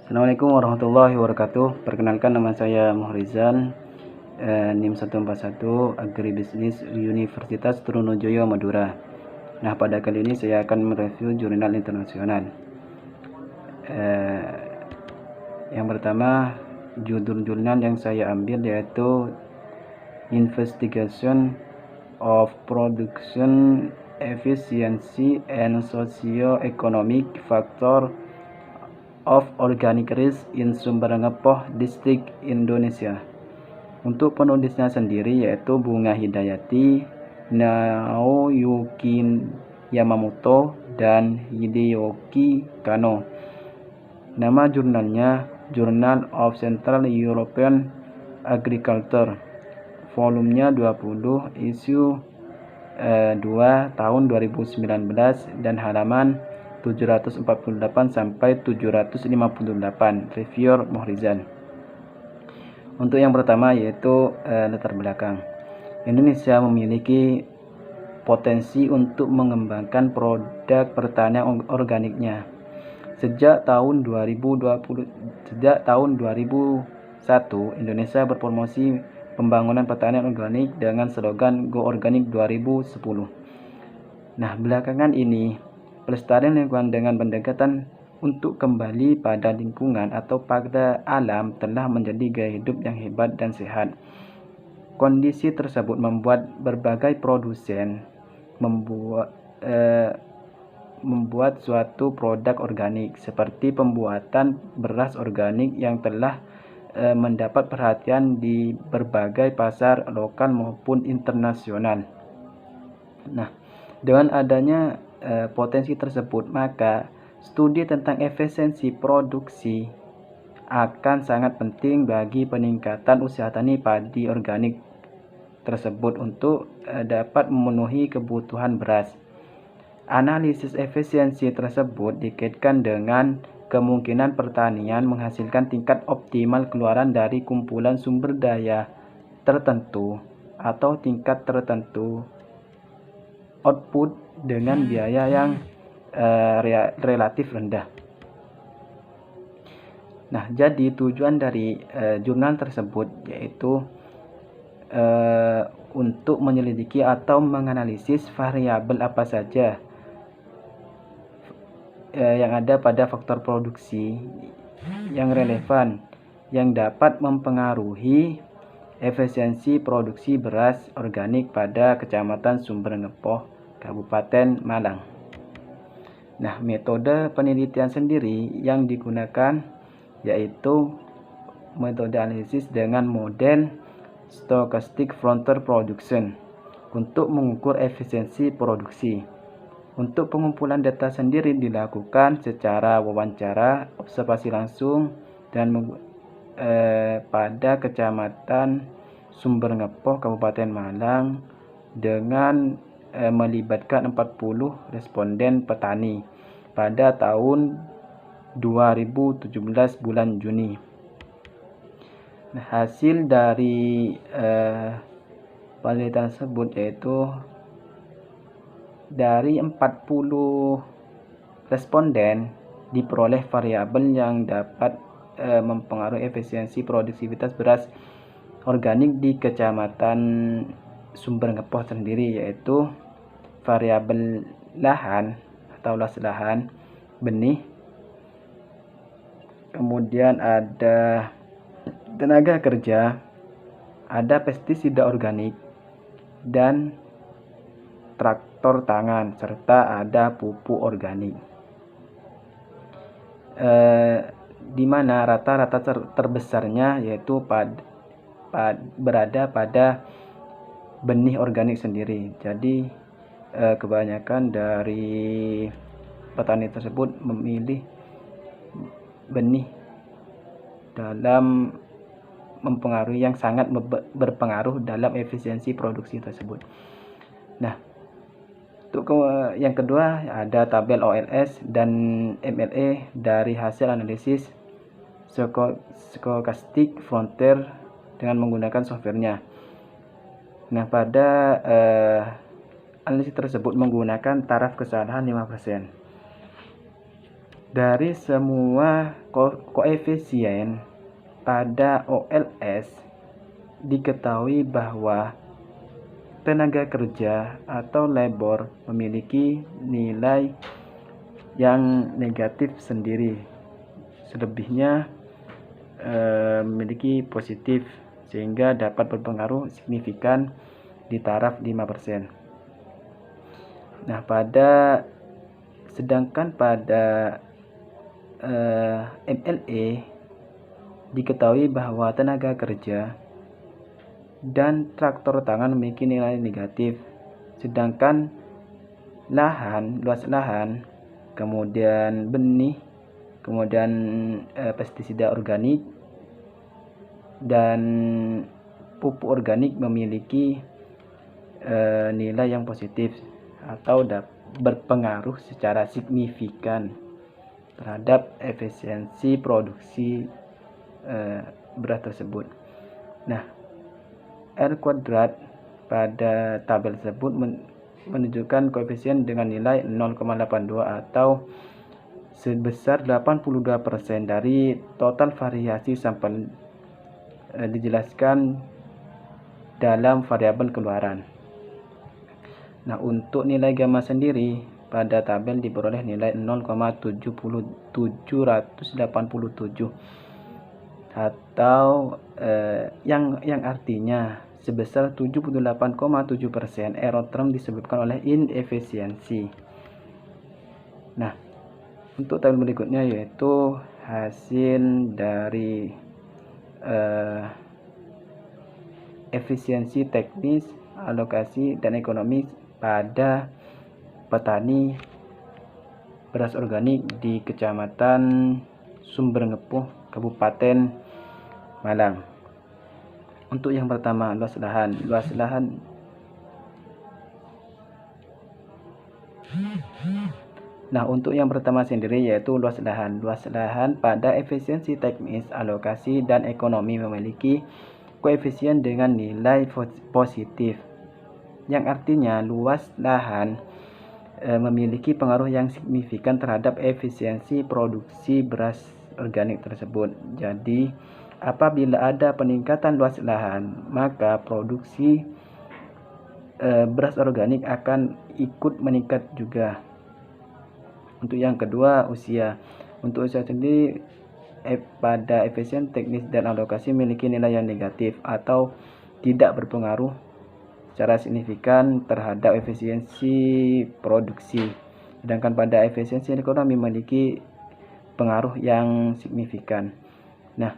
Assalamualaikum warahmatullahi wabarakatuh. Perkenalkan, nama saya Muhrizan, NIM 141 Agribisnis Universitas Trunojoyo Madura. Nah, pada kali ini saya akan mereview jurnal internasional. Yang pertama, judul jurnal yang saya ambil yaitu Investigation of Production Efficiency and Socio-Economic Factor of Organic Rice in Sumberengepok District, Indonesia. Untuk penulisnya sendiri yaitu Bunga Hidayati, Naoyuki Yamamoto, dan Hideyoki Kano. Nama jurnalnya Journal of Central European Agriculture, volumenya 20, issue 2 tahun 2019, dan halaman 748 sampai 758. Reviewer Muhrizan. Untuk yang pertama yaitu latar belakang. Indonesia memiliki potensi untuk mengembangkan produk pertanian organiknya. Sejak tahun 2001, Indonesia berpromosi pembangunan pertanian organik dengan slogan Go Organic 2010. Nah, belakangan ini pelestarian lingkungan dengan pendekatan untuk kembali pada lingkungan atau pada alam telah menjadi gaya hidup yang hebat dan sehat. Kondisi tersebut membuat berbagai produsen membuat suatu produk organik seperti pembuatan beras organik yang telah mendapat perhatian di berbagai pasar lokal maupun internasional. Nah, dengan adanya potensi tersebut, maka studi tentang efisiensi produksi akan sangat penting bagi peningkatan usaha tani padi organik tersebut untuk dapat memenuhi kebutuhan beras. Analisis efisiensi tersebut dikaitkan dengan kemungkinan pertanian menghasilkan tingkat optimal keluaran dari kumpulan sumber daya tertentu atau tingkat tertentu output dengan biaya yang relatif rendah. Nah, jadi tujuan dari jurnal tersebut yaitu untuk menyelidiki atau menganalisis variabel apa saja yang ada pada faktor produksi yang relevan yang dapat mempengaruhi efisiensi produksi beras organik pada Kecamatan Sumberengepok, Kabupaten Malang. Nah, metode penelitian sendiri yang digunakan yaitu metode analisis dengan model Stochastic Frontier Production untuk mengukur efisiensi produksi. Untuk pengumpulan data sendiri dilakukan secara wawancara, observasi langsung, dan pada Kecamatan Sumberengepok, Kabupaten Malang dengan melibatkan 40 responden petani pada tahun 2017 bulan Juni. Nah, hasil dari penelitian tersebut yaitu dari 40 responden diperoleh variabel yang dapat mempengaruhi efisiensi produktivitas beras organik di Kecamatan Sumberengepok sendiri, yaitu variabel lahan atau luas lahan, benih, kemudian ada tenaga kerja, ada pestisida organik, dan traktor tangan, serta ada pupuk organik. Di mana rata-rata terbesarnya yaitu berada pada benih organik sendiri. Jadi kebanyakan dari petani tersebut memilih benih dalam mempengaruhi yang sangat berpengaruh dalam efisiensi produksi tersebut. Nah, untuk yang kedua ada tabel OLS dan MLE dari hasil analisis Stochastic Frontier dengan menggunakan softwarenya. Nah, pada analisis tersebut menggunakan taraf kesalahan 5%. Dari semua koefisien pada OLS diketahui bahwa tenaga kerja atau labor memiliki nilai yang negatif sendiri, selebihnya memiliki positif, sehingga dapat berpengaruh signifikan di taraf 5%. Nah, sedangkan pada MLE diketahui bahwa tenaga kerja dan traktor tangan memiliki nilai negatif, sedangkan luas lahan, kemudian benih, kemudian pestisida organik dan pupuk organik memiliki nilai yang positif atau berpengaruh secara signifikan terhadap efisiensi produksi beras tersebut. Nah, R kuadrat pada tabel tersebut menunjukkan koefisien dengan nilai 0,82 atau sebesar 82% dari total variasi sampel dijelaskan dalam variabel keluaran. Nah, untuk nilai gamma sendiri pada tabel diperoleh nilai 0,77787 atau yang artinya sebesar 78,7% error term disebabkan oleh inefisiensi. Nah, untuk tabel berikutnya yaitu hasil dari efisiensi teknis, alokasi, dan ekonomi pada petani beras organik di Kecamatan Sumber-Ngepuh, Kabupaten Malang. Untuk yang pertama, luas lahan. Nah, untuk yang pertama sendiri yaitu luas lahan. Luas lahan pada efisiensi teknis, alokasi, dan ekonomi memiliki koefisien dengan nilai positif, yang artinya luas lahan memiliki pengaruh yang signifikan terhadap efisiensi produksi beras organik tersebut. Jadi, apabila ada peningkatan luas lahan, maka produksi beras organik akan ikut meningkat juga. Untuk yang kedua, usia. Untuk usia sendiri pada efisien teknis dan alokasi memiliki nilai yang negatif atau tidak berpengaruh secara signifikan terhadap efisiensi produksi, sedangkan pada efisiensi ekonomi memiliki pengaruh yang signifikan. Nah,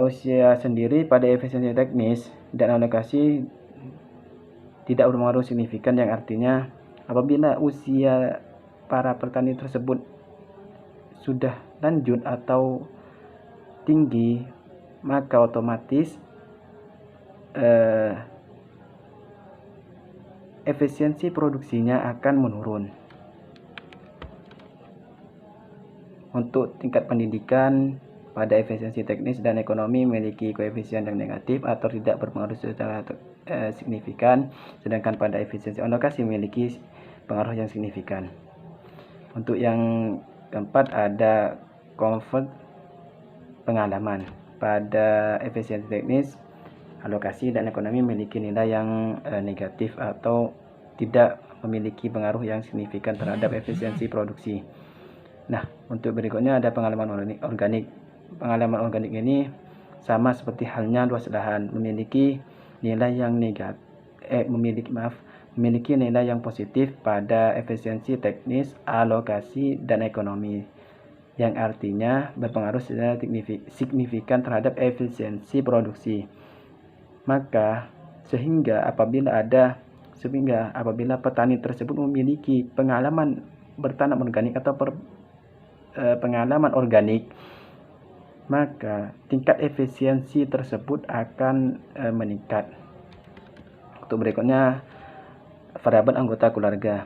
usia sendiri pada efisiensi teknis dan alokasi tidak berpengaruh signifikan, yang artinya apabila usia para petani tersebut sudah lanjut atau tinggi, maka otomatis efisiensi produksinya akan menurun. Untuk tingkat pendidikan pada efisiensi teknis dan ekonomi memiliki koefisien yang negatif atau tidak berpengaruh secara signifikan, sedangkan pada efisiensi alokasi memiliki pengaruh yang signifikan. Untuk yang keempat ada comfort pengalaman. Pada efisiensi teknis, alokasi, dan ekonomi memiliki nilai yang negatif atau tidak memiliki pengaruh yang signifikan terhadap efisiensi produksi. Nah, untuk berikutnya ada pengalaman organik. Pengalaman organik ini sama seperti halnya luas lahan, memiliki nilai yang memiliki nilai yang positif pada efisiensi teknis, alokasi, dan ekonomi, yang artinya berpengaruh secara signifikan terhadap efisiensi produksi. Maka sehingga apabila petani tersebut memiliki pengalaman bertanam organik atau pengalaman organik, maka tingkat efisiensi tersebut akan meningkat. Untuk berikutnya, variabel anggota keluarga.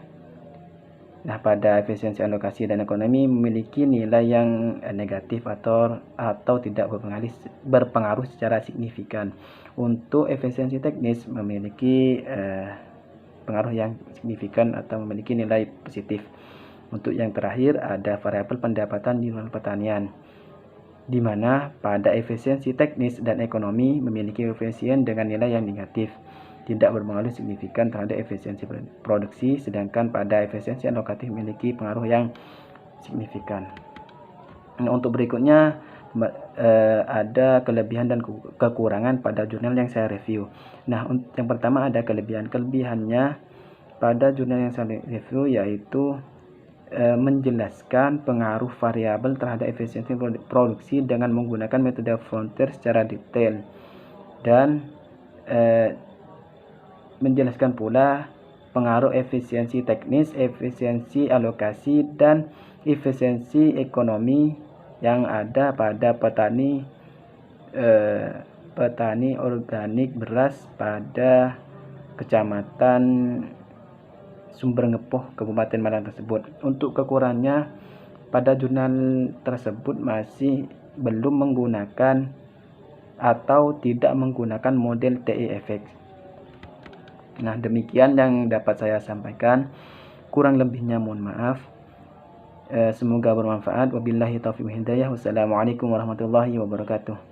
Nah, pada efisiensi alokasi dan ekonomi memiliki nilai yang negatif atau tidak berpengaruh secara signifikan. Untuk efisiensi teknis memiliki pengaruh yang signifikan atau memiliki nilai positif. Untuk yang terakhir ada variabel pendapatan di luar pertanian, di mana pada efisiensi teknis dan ekonomi memiliki koefisien dengan nilai yang negatif, tidak berpengaruh signifikan terhadap efisiensi produksi, sedangkan pada efisiensi alokatif memiliki pengaruh yang signifikan. Nah, untuk berikutnya ada kelebihan dan kekurangan pada jurnal yang saya review. Nah, yang pertama ada kelebihannya pada jurnal yang saya review yaitu menjelaskan pengaruh variabel terhadap efisiensi produksi dengan menggunakan metode frontier secara detail, dan menjelaskan pula pengaruh efisiensi teknis, efisiensi alokasi, dan efisiensi ekonomi yang ada pada petani organik beras pada Kecamatan Sumber Ngepoh, Kabupaten Malang tersebut. Untuk kekurangannya, pada jurnal tersebut masih belum menggunakan atau tidak menggunakan model TIFX. Nah, demikian yang dapat saya sampaikan. Kurang lebihnya mohon maaf. Semoga bermanfaat. Wabillahi taufiq wal hidayah. Wassalamualaikum warahmatullahi wabarakatuh.